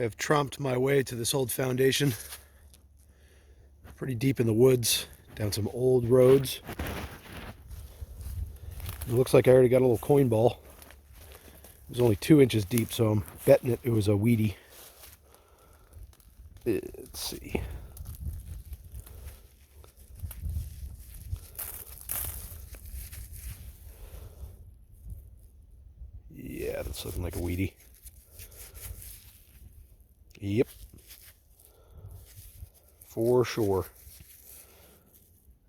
I have tromped my way to this old foundation, pretty deep in the woods, down some old roads. It looks like I already got a little coin ball. It was only 2 inches deep, so I'm betting it was a weedy. Let's see. Yeah, that's looking like a weedy. Yep. For sure.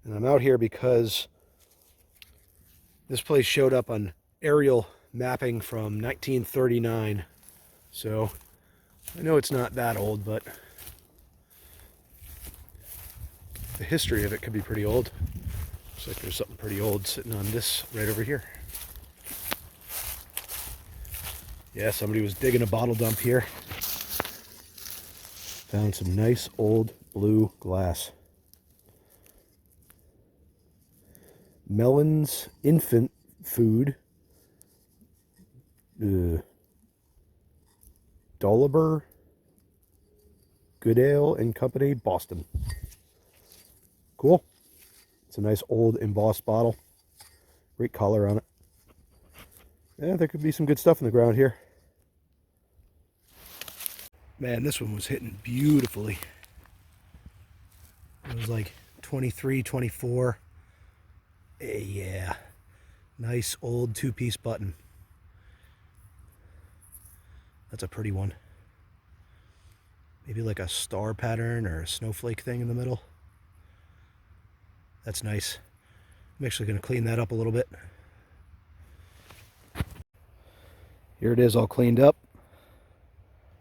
And I'm out here because this place showed up on aerial mapping from 1939. So I know it's not that old, but the history of it could be pretty old. Looks like there's something pretty old sitting on this right over here. Yeah, somebody was digging a bottle dump here. Found some nice old blue glass. Melon's infant food. Dolliber, Good Ale and Company, Boston. Cool. It's a nice old embossed bottle. Great color on it. Yeah, there could be some good stuff in the ground here. Man, this one was hitting beautifully. It was like 23, 24. Yeah. Nice old 2-piece button. That's a pretty one. Maybe like a star pattern or a snowflake thing in the middle. That's nice. I'm actually going to clean that up a little bit. Here it is, all cleaned up.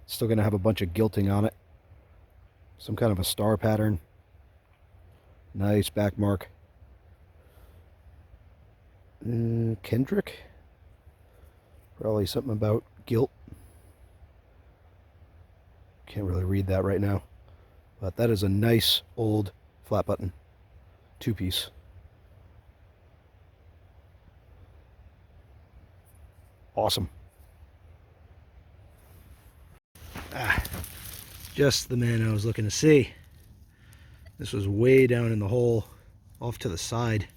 Still going to have a bunch of gilting on it. Some kind of a star pattern. Nice back mark. Kendrick? Probably something about gilt. Can't really read that right now. But that is a nice old flat button. 2-piece. Awesome. Just the man I was looking to see. This was way down in the hole, off to the side.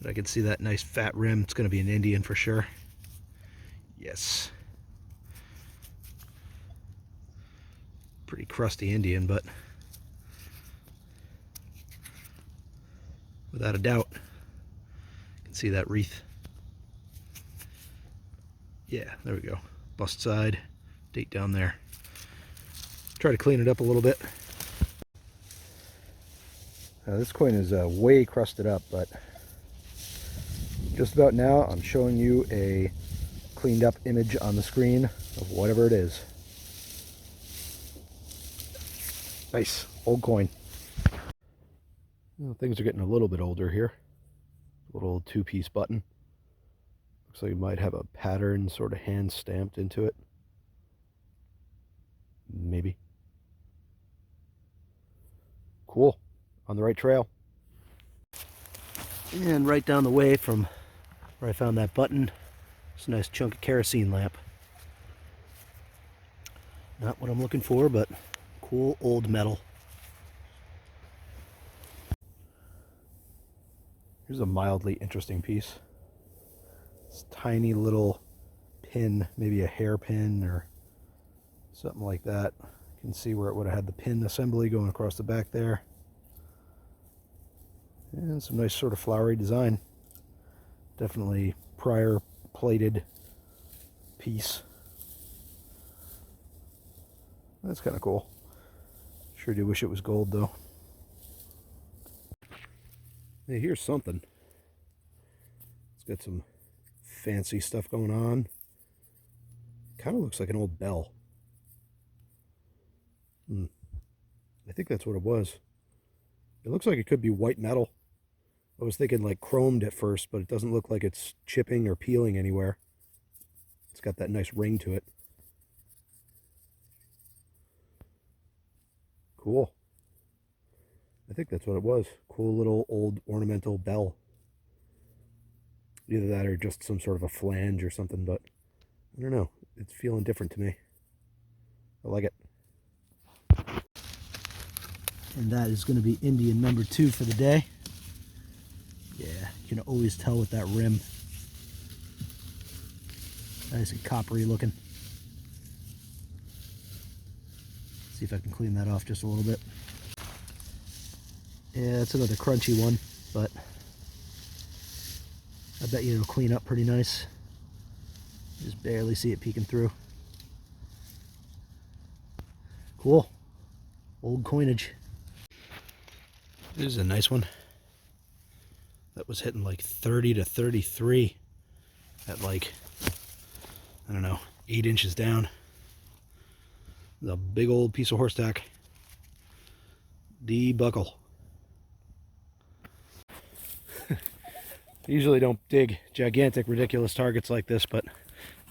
But I can see that nice fat rim. It's going to be an Indian for sure. Yes. Pretty crusty Indian, but without a doubt, you can see that wreath. Yeah, there we go. Bust side, date down there. Try to clean it up a little bit. This coin is way crusted up, but just about now I'm showing you a cleaned up image on the screen of whatever it is. Nice, old coin. Well, things are getting a little bit older here. Little 2-piece button. Looks like it might have a pattern sort of hand stamped into it. Maybe. Cool. On the right trail. And right down the way from where I found that button, it's a nice chunk of kerosene lamp. Not what I'm looking for, but cool old metal. Here's a mildly interesting piece. This tiny little pin, maybe a hairpin or something like that. You can see where it would have had the pin assembly going across the back there. And some nice sort of flowery design. Definitely prior plated piece. That's kind of cool. Sure do wish it was gold though. Hey, here's something. It's got some fancy stuff going on. Kind of looks like an old bell. I think that's what it was. It looks like it could be white metal. I was thinking like chromed at first, but it doesn't look like it's chipping or peeling anywhere. It's got that nice ring to it. Cool. I think that's what it was. Cool little old ornamental bell. Either that or just some sort of a flange or something, but I don't know. It's feeling different to me. I like it. And that is going to be Indian number 2 for the day. Yeah, you can always tell with that rim. Nice and coppery looking. See if I can clean that off just a little bit. Yeah, it's another crunchy one, but I bet you it'll clean up pretty nice. Just barely see it peeking through. Cool. Old coinage. This is a nice one. That was hitting like 30 to 33 at like, I don't know, 8 inches down. The big old piece of horse tack. D-buckle. Usually don't dig gigantic, ridiculous targets like this, but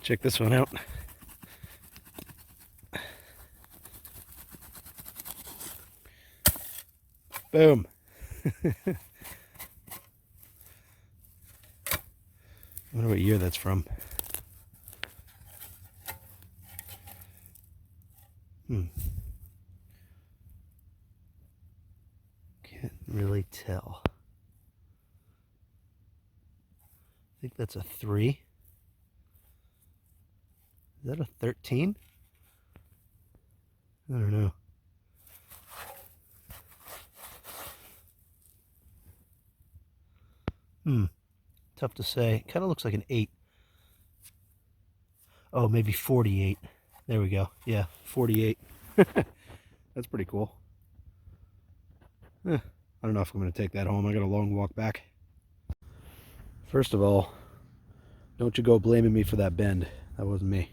check this one out. Boom. I wonder what year that's from. Can't really tell. I think that's a 3. Is that a 13? I don't know. Tough to say. Kind of looks like an 8. Oh, maybe 48. There we go. Yeah, 48. That's pretty cool. I don't know if I'm going to take that home. I got a long walk back. First of all, don't you go blaming me for that bend. That wasn't me.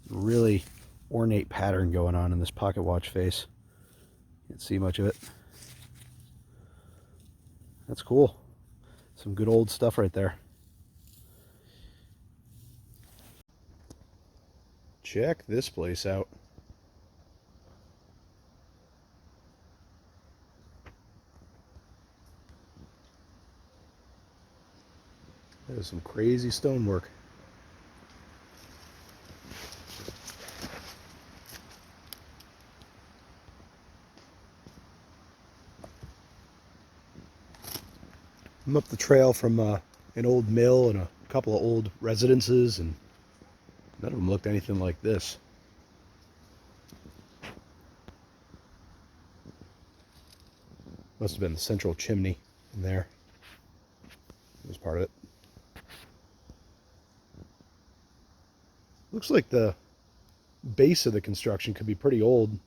Really ornate pattern going on in this pocket watch face. Can't see much of it. That's cool. Some good old stuff right there. Check this place out. That is some crazy stonework. I'm up the trail from an old mill and a couple of old residences, and none of them looked anything like this. Must have been the central chimney in there. It was part of it. Looks like the base of the construction could be pretty old.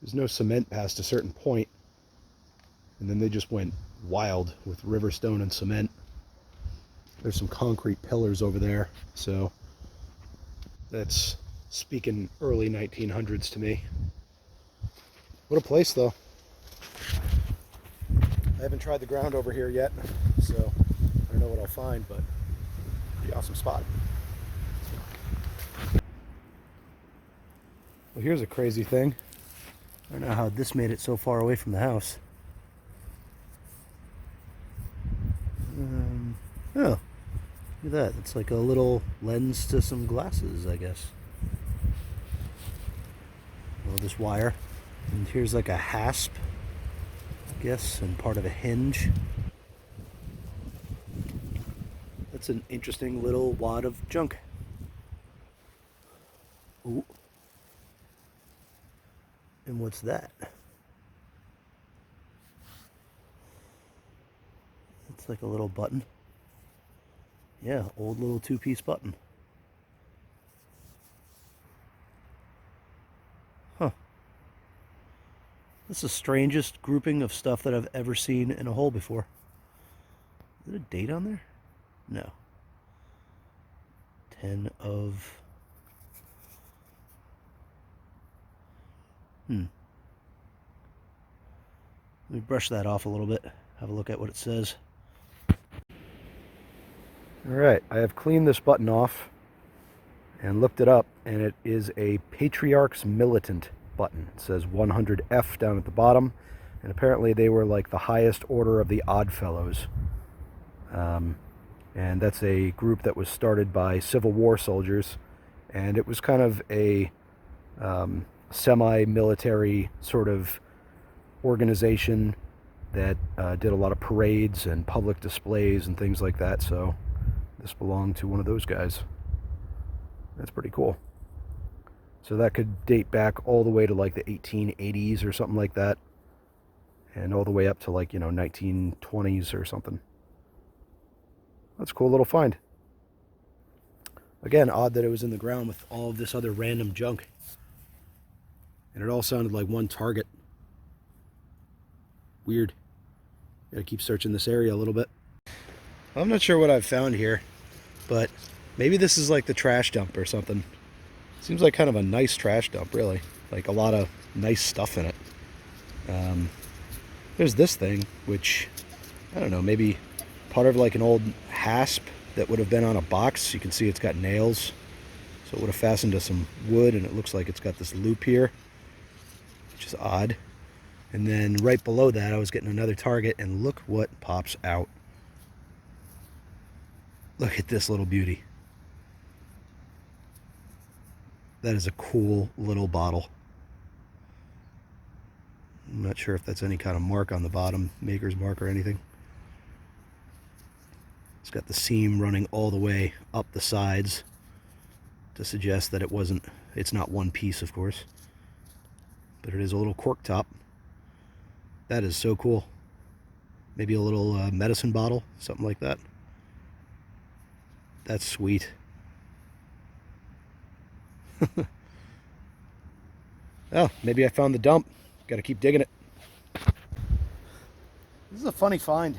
There's no cement past a certain point. And then they just went wild with river stone and cement. There's some concrete pillars over there. So that's speaking early 1900s to me. What a place, though. I haven't tried the ground over here yet, so I don't know what I'll find, but pretty awesome spot. Well, here's a crazy thing. I don't know how this made it so far away from the house. Oh, look at that. It's like a little lens to some glasses, I guess. Well, this wire. And here's like a hasp, I guess, and part of a hinge. That's an interesting little wad of junk. Ooh. And what's that? It's like a little button. Yeah, old little 2-piece button. Huh. That's the strangest grouping of stuff that I've ever seen in a hole before. Is there a date on there? No. 10 of... Let me brush that off a little bit. Have a look at what it says. Alright, I have cleaned this button off and looked it up, and it is a Patriarch's Militant button. It says 100F down at the bottom, and apparently they were like the highest order of the Odd Fellows. And that's a group that was started by Civil War soldiers, and it was kind of a semi-military sort of organization that did a lot of parades and public displays and things like that. So this belonged to one of those guys. That's pretty cool. So that could date back all the way to like the 1880s or something like that, and all the way up to like, 1920s or something. That's a cool little find. Again, odd that it was in the ground with all of this other random junk. And it all sounded like one target. Weird. Gotta keep searching this area a little bit. I'm not sure what I've found here, but maybe this is like the trash dump or something. Seems like kind of a nice trash dump, really. Like a lot of nice stuff in it. There's this thing, which, I don't know, maybe part of like an old hasp that would have been on a box. You can see it's got nails. So it would have fastened to some wood, and it looks like it's got this loop here, which is odd. And then right below that, I was getting another target, and look what pops out. Look at this little beauty. That is a cool little bottle. I'm not sure if that's any kind of mark on the bottom, maker's mark or anything. It's got the seam running all the way up the sides to suggest that it's not one piece, of course. But it is a little cork top. That is so cool. Maybe a little medicine bottle, something like that. That's sweet. Oh, maybe I found the dump. Got to keep digging it. This is a funny find.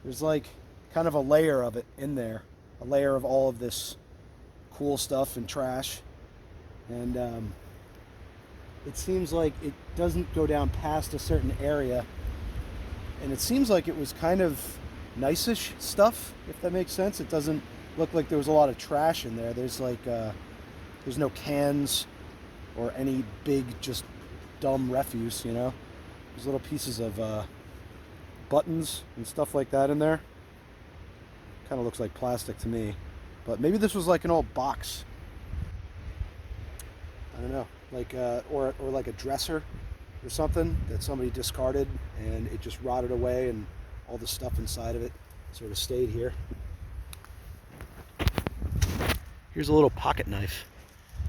There's like kind of a layer of it in there. A layer of all of this cool stuff and trash. And it seems like it doesn't go down past a certain area. And it seems like it was kind of nice-ish stuff, if that makes sense. It doesn't look like there was a lot of trash in there. There's like, there's no cans or any big, just dumb refuse, There's little pieces of buttons and stuff like that in there. Kind of looks like plastic to me. But maybe this was like an old box. I don't know. Like, or like a dresser or something that somebody discarded and it just rotted away and all the stuff inside of it sort of stayed here. Here's a little pocket knife.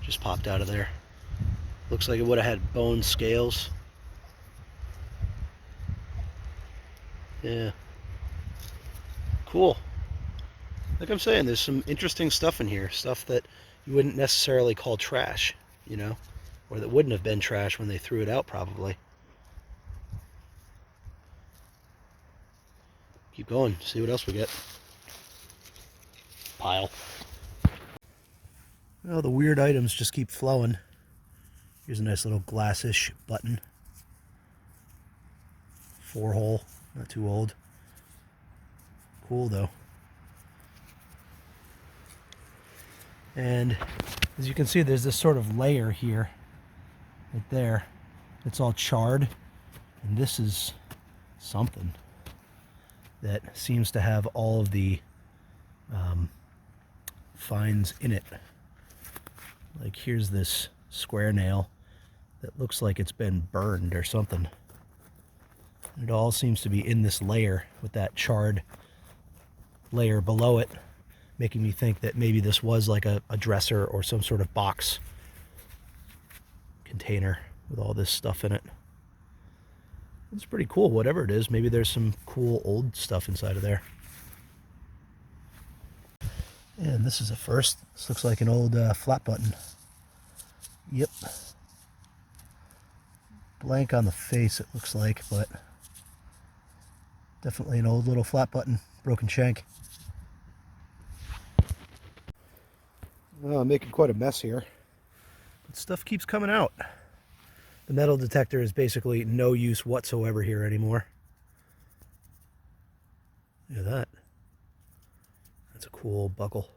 Just popped out of there. Looks like it would have had bone scales. Yeah. Cool. Like I'm saying, there's some interesting stuff in here. Stuff that you wouldn't necessarily call trash, or that wouldn't have been trash when they threw it out, probably. Keep going, see what else we get. Pile. Well, the weird items just keep flowing. Here's a nice little glassish button. 4-hole, not too old. Cool though. And as you can see, there's this sort of layer here, right there. It's all charred, and this is something that seems to have all of the finds in it. Like here's this square nail that looks like it's been burned or something. It all seems to be in this layer with that charred layer below it, making me think that maybe this was like a dresser or some sort of box container with all this stuff in it. It's pretty cool, whatever it is. Maybe there's some cool old stuff inside of there. And this is a first. This looks like an old flat button. Yep. Blank on the face, it looks like, but definitely an old little flat button. Broken shank. Well, I'm making quite a mess here. But stuff keeps coming out. The metal detector is basically no use whatsoever here anymore. Look at that. That's a cool buckle.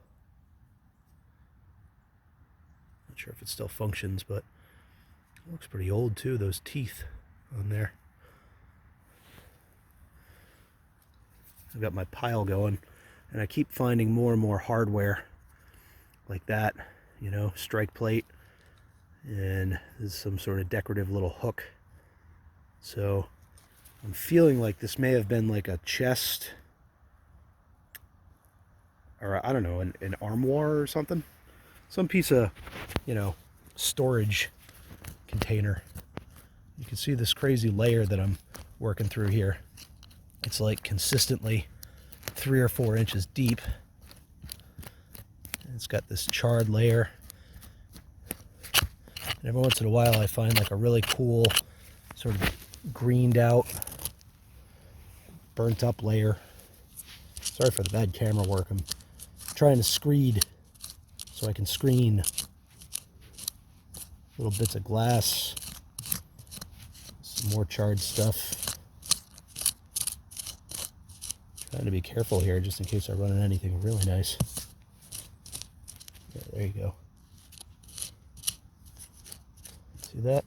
Not sure if it still functions, but it looks pretty old too, those teeth on there. I've got my pile going, and I keep finding more and more hardware like that, strike plate And this is some sort of decorative little hook. So I'm feeling like this may have been like a chest, or I don't know, an armoire or something. Some piece of, you know, storage container. You can see this crazy layer that I'm working through here. It's like consistently 3 or 4 inches deep. It's got this charred layer. And every once in a while I find like a really cool sort of greened out, burnt up layer. Sorry for the bad camera work. I'm trying to screed so I can screen little bits of glass, some more charred stuff. Trying to be careful here just in case I run into anything really nice. Yeah, there you go. See that?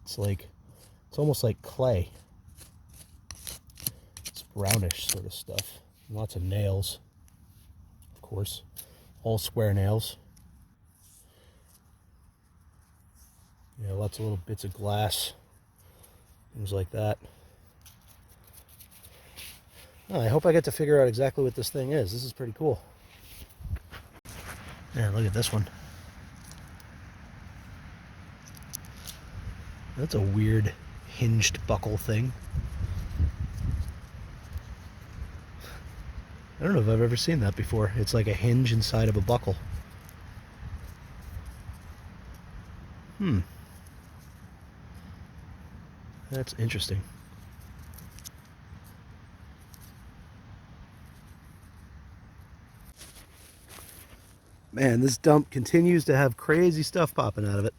It's almost like clay. It's brownish sort of stuff. Lots of nails, of course. All square nails. Yeah, lots of little bits of glass. Things like that. Oh, I hope I get to figure out exactly what this thing is. This is pretty cool. There, look at this one. That's a weird hinged buckle thing. I don't know if I've ever seen that before. It's like a hinge inside of a buckle. That's interesting. Man, this dump continues to have crazy stuff popping out of it.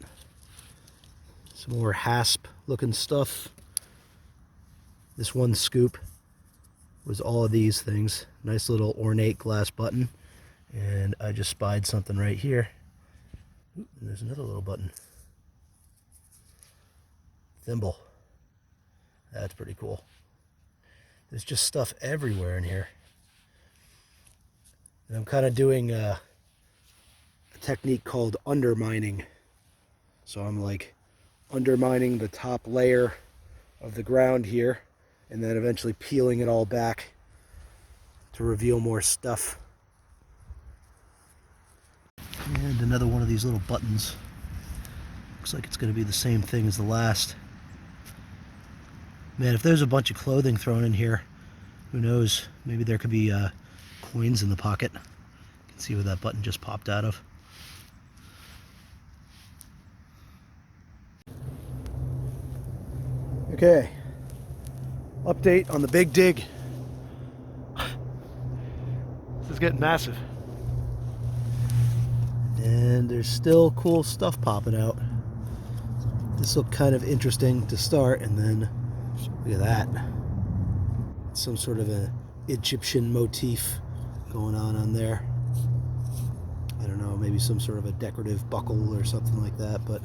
Some more hasp looking stuff. This one scoop was all of these things. Nice little ornate glass button. And I just spied something right here. Ooh, and there's another little button. Thimble. That's pretty cool. There's just stuff everywhere in here. And I'm kind of doing a technique called undermining. So I'm like undermining the top layer of the ground here and then eventually peeling it all back to reveal more stuff. And another one of these little buttons. Looks like it's going to be the same thing as the last. Man, if there's a bunch of clothing thrown in here, who knows? Maybe there could be coins in the pocket. You can see where that button just popped out of. Okay, update on the big dig. This is getting massive. And there's still cool stuff popping out. This looked kind of interesting to start, and then look at that. Some sort of an Egyptian motif going on there. I don't know, maybe some sort of a decorative buckle or something like that, but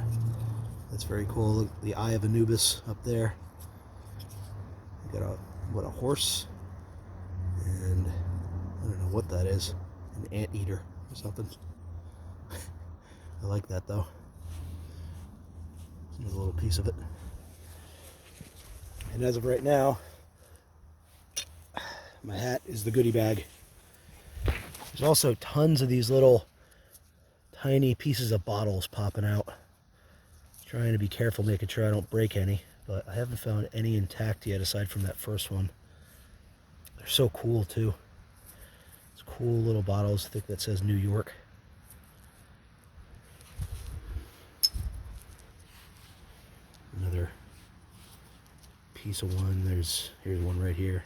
that's very cool. Look, the Eye of Anubis up there. We got a horse, and I don't know what that is. An anteater or something. I like that though. There's a little piece of it. And as of right now, my hat is the goodie bag. There's also tons of these little tiny pieces of bottles popping out. Trying to be careful, making sure I don't break any, but I haven't found any intact yet aside from that first one. They're so cool too. It's cool little bottles. I think that says New York. Another piece of one. Here's one right here.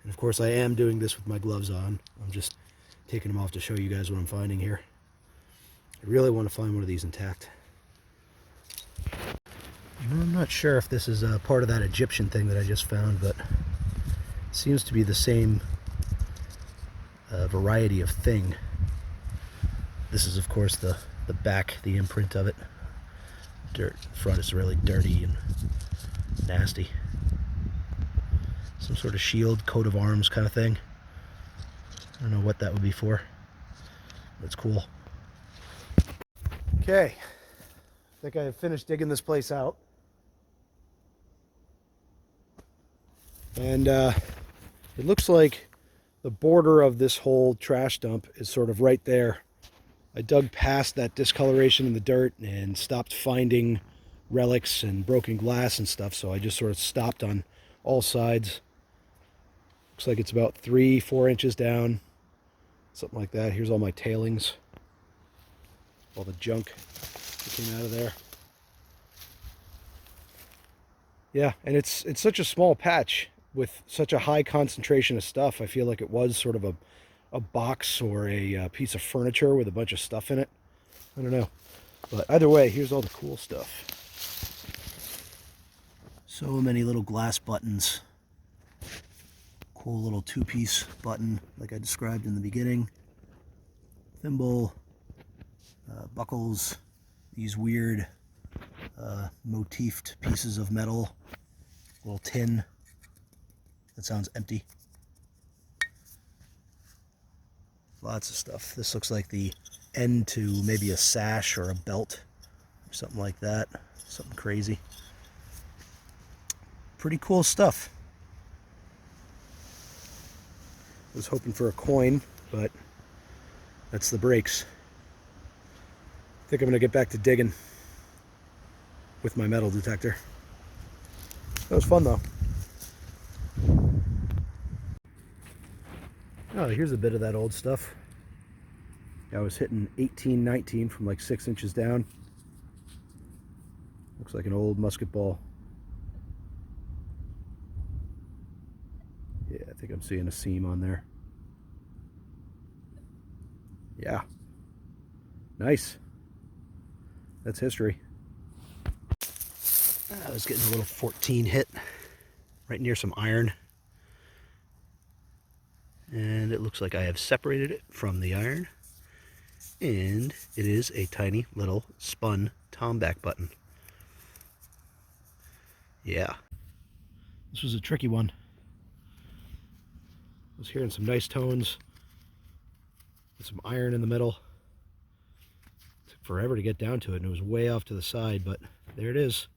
And of course I am doing this with my gloves on. I'm just taking them off to show you guys what I'm finding here. I really want to find one of these intact. I'm not sure if this is a part of that Egyptian thing that I just found, but it seems to be the same variety of thing. This is of course the back, the imprint of it. Dirt front is really dirty and nasty. Some sort of shield, coat of arms kind of thing. I don't know what that would be for. That's cool. Okay, think I have finished digging this place out. And it looks like the border of this whole trash dump is sort of right there. I dug past that discoloration in the dirt and stopped finding relics and broken glass and stuff, so I just sort of stopped on all sides. Looks like it's about 3-4 inches down, something like that. Here's all my tailings, all the junk that came out of there. Yeah, and it's such a small patch with such a high concentration of stuff. I feel like it was sort of a box or a piece of furniture with a bunch of stuff in it. I don't know. But either way, here's all the cool stuff. So many little glass buttons. Cool little two-piece button like I described in the beginning. Thimble, buckles, these weird motifed pieces of metal, little tin that sounds empty. Lots of stuff. This looks like the end to maybe a sash or a belt or something like that. Something crazy. Pretty cool stuff. I was hoping for a coin, but that's the breaks. I think I'm going to get back to digging with my metal detector. That was fun though. Oh, here's a bit of that old stuff. I was hitting 18-19 from like 6 inches down. Looks like an old musket ball. Yeah, I think I'm seeing a seam on there. Yeah. Nice. That's history. I was getting a little 14 hit right near some iron. And it looks like I have separated it from the iron. And it is a tiny little spun tomback button. Yeah. This was a tricky one. I was hearing some nice tones with some iron in the middle. It took forever to get down to it, and it was way off to the side, but there it is.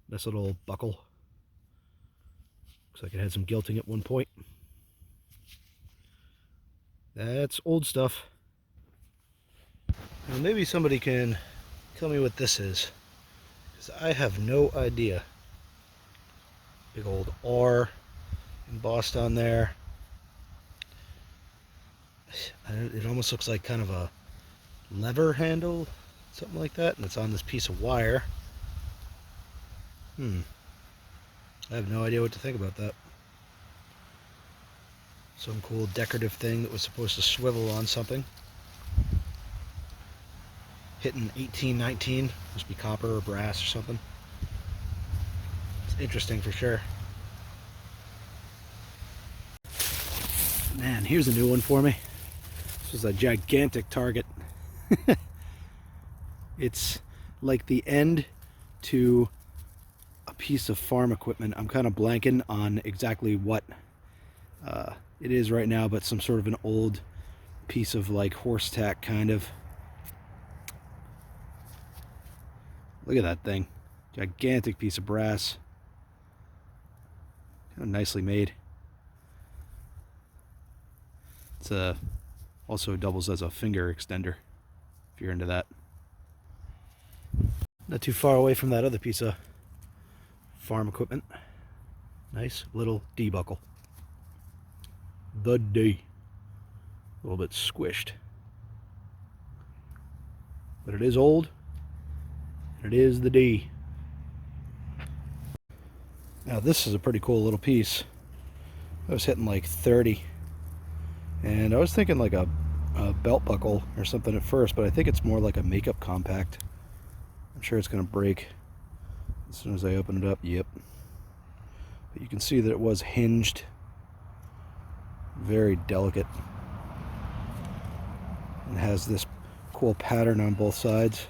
Nice little buckle. Looks like it had some gilting at one point. That's old stuff. Now maybe somebody can tell me what this is, because I have no idea. Big old R embossed on there. It almost looks like kind of a lever handle, something like that, and it's on this piece of wire. I have no idea what to think about that. Some cool decorative thing that was supposed to swivel on something. Hitting 18-19, must be copper or brass or something. It's interesting for sure. Man, here's a new one for me. This is a gigantic target. It's like the end to a piece of farm equipment. I'm kind of blanking on exactly what it is right now, but some sort of an old piece of like horse tack kind of. Look at that thing. Gigantic piece of brass. Kind of nicely made. It's also doubles as a finger extender, if you're into that. Not too far away from that other piece of farm equipment. Nice little D buckle. The D. A little bit squished. But it is old. And it is the D. Now this is a pretty cool little piece. I was hitting like 30. And I was thinking like a belt buckle or something at first, but I think it's more like a makeup compact. I'm sure it's going to break as soon as I open it up. Yep. But you can see that it was hinged. Very delicate. And has this cool pattern on both sides.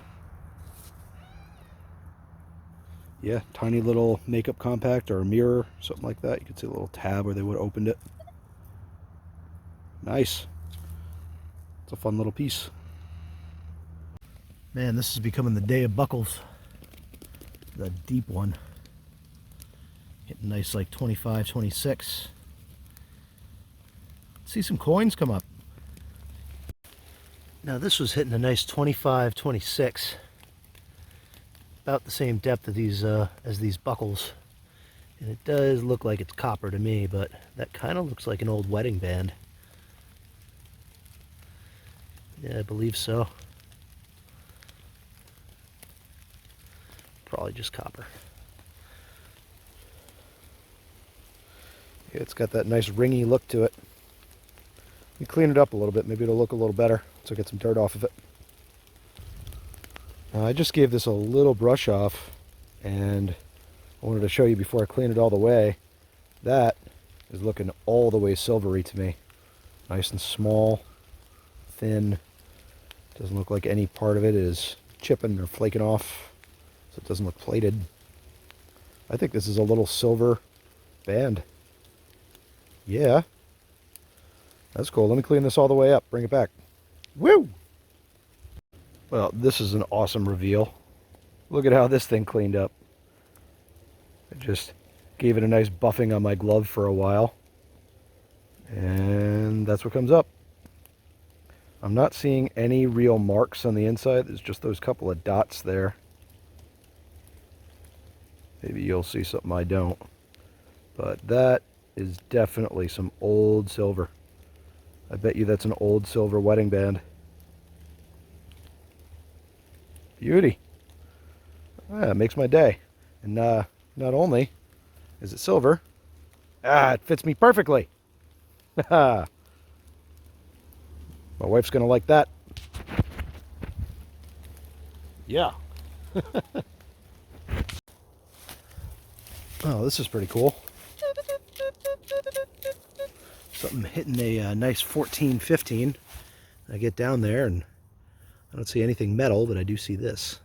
Yeah, tiny little makeup compact or a mirror, something like that. You can see a little tab where they would have opened it. Nice. It's a fun little piece. Man, this is becoming the day of buckles. The deep one. Hitting nice like 25, 26. See some coins come up. Now this was hitting a nice 25, 26. About the same depth of these as these buckles. And it does look like it's copper to me, but that kind of looks like an old wedding band. Yeah, I believe so. Probably just copper. Yeah, it's got that nice ringy look to it. You clean it up a little bit, maybe it'll look a little better, so get some dirt off of it. I just gave this a little brush off, and I wanted to show you before I clean it all the way. That is looking all the way silvery to me. Nice and small, thin. Doesn't look like any part of it is chipping or flaking off, so it doesn't look plated. I think this is a little silver band. Yeah. That's cool. Let me clean this all the way up. Bring it back. Woo! Well, this is an awesome reveal. Look at how this thing cleaned up. I just gave it a nice buffing on my glove for a while. And that's what comes up. I'm not seeing any real marks on the inside. There's just those couple of dots there. Maybe you'll see something I don't. But that is definitely some old silver. I bet you that's an old silver wedding band. Beauty. It makes my day. And not only is it silver, it fits me perfectly. My wife's gonna like that. Yeah. Oh, this is pretty cool. Something hitting a nice 14, 15. I get down there and I don't see anything metal, but I do see this.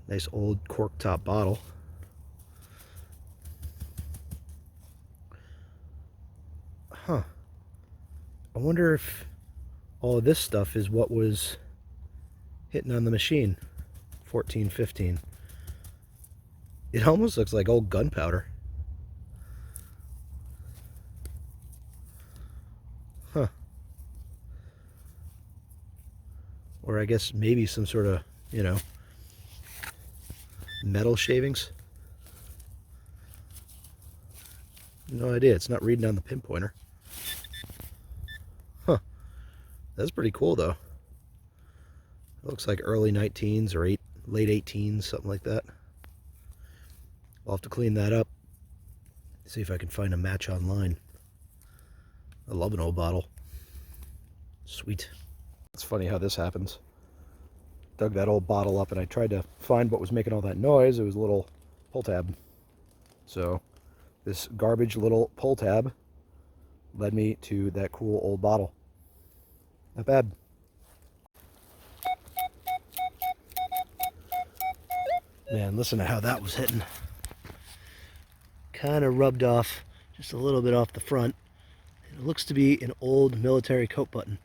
Nice old cork top bottle. Huh. I wonder if all of this stuff is what was hitting on the machine. 14, 15. It almost looks like old gunpowder. Huh. Or I guess maybe some sort of, you know, metal shavings. No idea. It's not reading on the pinpointer. Huh. That's pretty cool, though. It looks like early 19s or late 18s, something like that. I'll have to clean that up. See if I can find a match online. I love an old bottle. Sweet. It's funny how this happens. Dug that old bottle up and I tried to find what was making all that noise. It was a little pull tab. So this garbage little pull tab led me to that cool old bottle. Not bad. Man, listen to how that was hitting. Kind of rubbed off just a little bit off the front. It looks to be an old military coat button.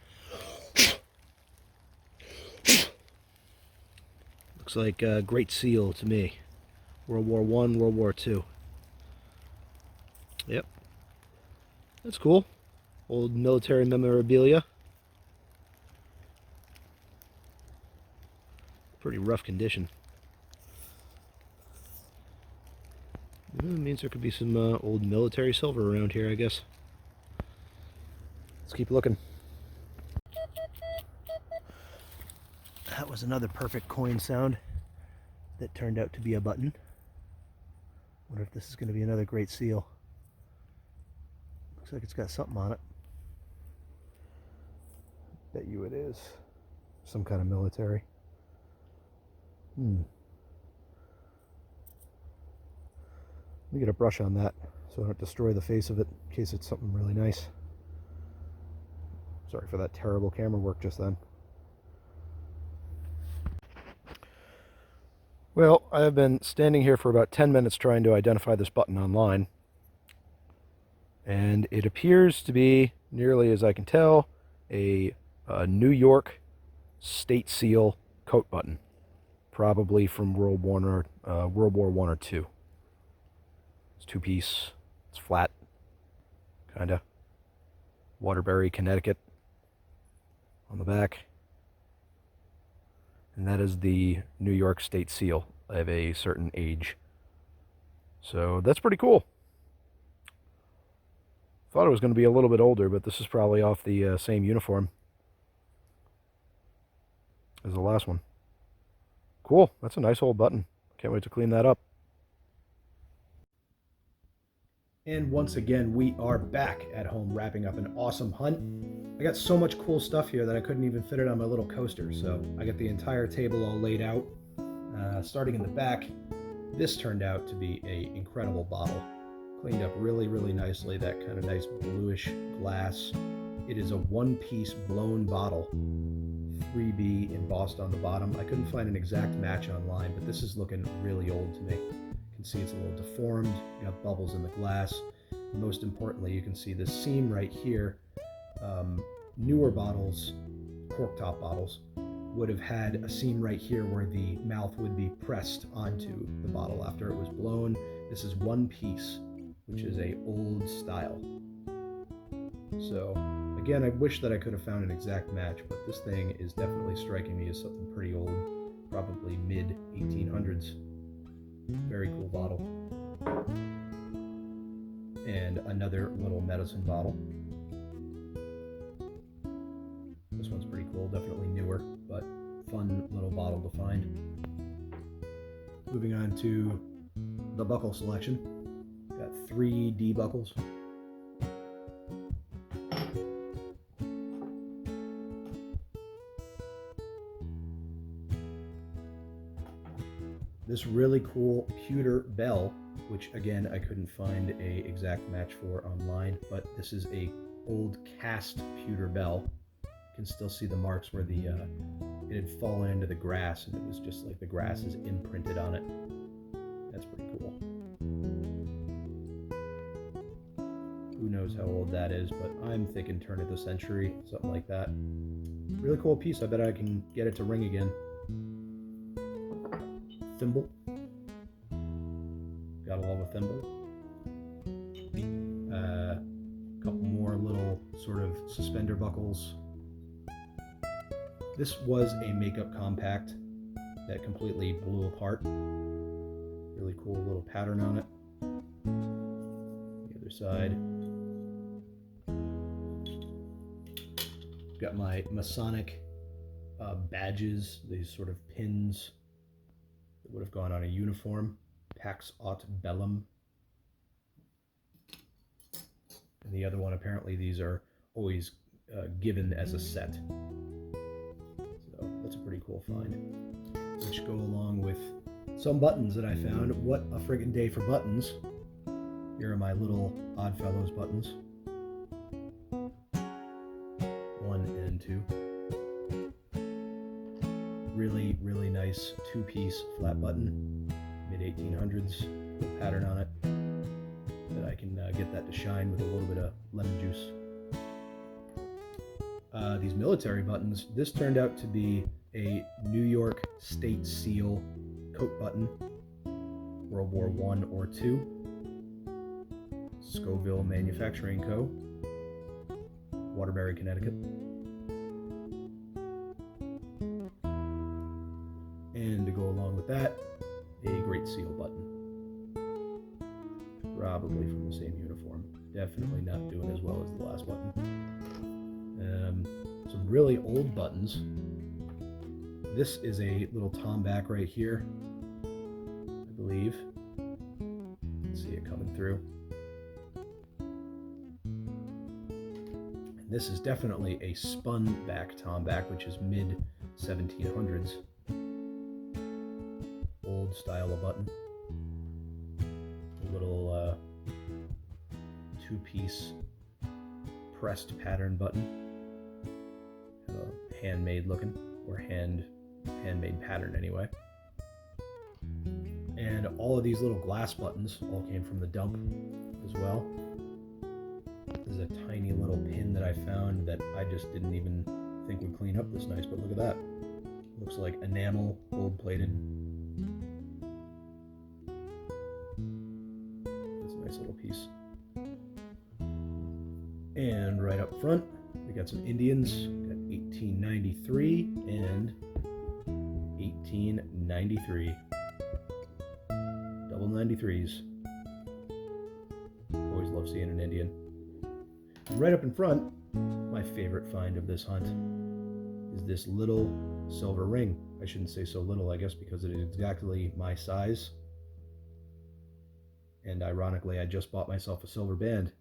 Looks like a Great Seal to me. World War I, World War II. Yep. That's cool. Old military memorabilia. Pretty rough condition. It means there could be some old military silver around here, I guess. Let's keep looking. That was another perfect coin sound that turned out to be a button. Wonder if this is going to be another Great Seal. Looks like it's got something on it. Bet you it is. Some kind of military. Let me get a brush on that so I don't destroy the face of it in case it's something really nice. Sorry for that terrible camera work just then. Well, I have been standing here for about 10 minutes trying to identify this button online. And it appears to be, nearly as I can tell, a New York State Seal coat button probably from World War One or two. It's two-piece. It's flat, kind of. Waterbury, Connecticut on the back. And that is the New York State seal of a certain age. So that's pretty cool. Thought it was going to be a little bit older, but this is probably off the same uniform as the last one. Cool. That's a nice old button. Can't wait to clean that up. And once again, we are back at home wrapping up an awesome hunt. I got so much cool stuff here that I couldn't even fit it on my little coaster, so I got the entire table all laid out. Starting in the back, this turned out to be an incredible bottle. Cleaned up really, really nicely, that kind of nice bluish glass. It is a one-piece blown bottle, 3B embossed on the bottom. I couldn't find an exact match online, but this is looking really old to me. You can see it's a little deformed, you got bubbles in the glass. And most importantly, you can see this seam right here. Newer bottles, cork top bottles, would have had a seam right here where the mouth would be pressed onto the bottle after it was blown. This is one piece, which is a old style. So again, I wish that I could have found an exact match, but this thing is definitely striking me as something pretty old, probably mid 1800s. Very cool bottle. And another little medicine bottle. This one's pretty cool, definitely newer, but fun little bottle to find. Moving on to the buckle selection. Got 3 D buckles. This really cool pewter bell, which again I couldn't find a exact match for online, but this is a old cast pewter bell. You can still see the marks where the it had fallen into the grass, and it was just like the grass is imprinted on it. That's pretty cool. Who knows how old that is, but I'm thinking turn of the century, something like that. Really cool piece. I bet I can get it to ring again. Thimble. Gotta love a thimble. A couple more little sort of suspender buckles. This was a makeup compact that completely blew apart. Really cool little pattern on it. The other side. Got my Masonic badges, these sort of pins that would have gone on a uniform. Pax Aut Bellum. And the other one, apparently these are always given as a set. So that's a pretty cool find. Which go along with some buttons that I found. What a friggin' day for buttons. Here are my little Oddfellows buttons. 1 and 2. Really, really nice 2-piece flat button, mid-1800s, pattern on it, that I can get that to shine with a little bit of lemon juice. These military buttons, this turned out to be a New York State Seal coat button, World War I or II, Scoville Manufacturing Co., Waterbury, Connecticut. And to go along with that, a Great Seal button. Probably from the same uniform. Definitely not doing as well as the last button. Some really old buttons. This is a little tomback right here, I believe. You can see it coming through. And this is definitely a spun back tomback, which is mid 1700s. Old style of button. A little 2-piece pressed pattern button. Handmade looking, or handmade pattern anyway. And all of these little glass buttons all came from the dump as well. This is a tiny little pin that I found that I just didn't even think would clean up this nice, but look at that. Looks like enamel, gold plated. piece. And right up front, we got some Indians. We got 1893 and 1893. Double 93s. Always love seeing an Indian. And right up in front, my favorite find of this hunt is this little silver ring. I shouldn't say so little, I guess, because it is exactly my size. And ironically, I just bought myself a silver band.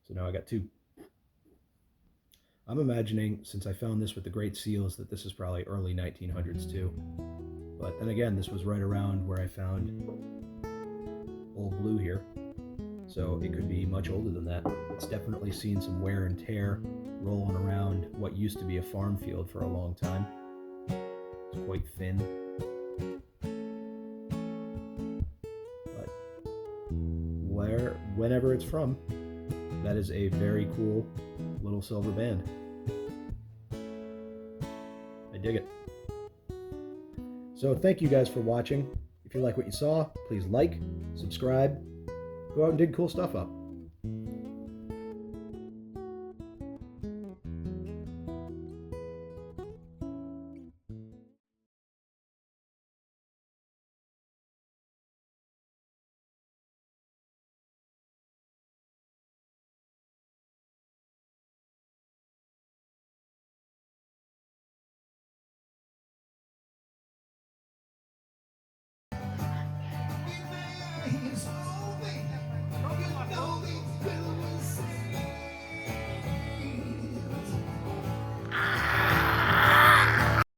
So now I got two. I'm imagining, since I found this with the Great Seals, that this is probably early 1900s too. But then again, this was right around where I found Old Blue here. So it could be much older than that. It's definitely seen some wear and tear rolling around what used to be a farm field for a long time. It's quite thin. But whenever it's from, that is a very cool little silver band. I dig it. So thank you guys for watching. If you like what you saw, please like, subscribe, go out and dig cool stuff up.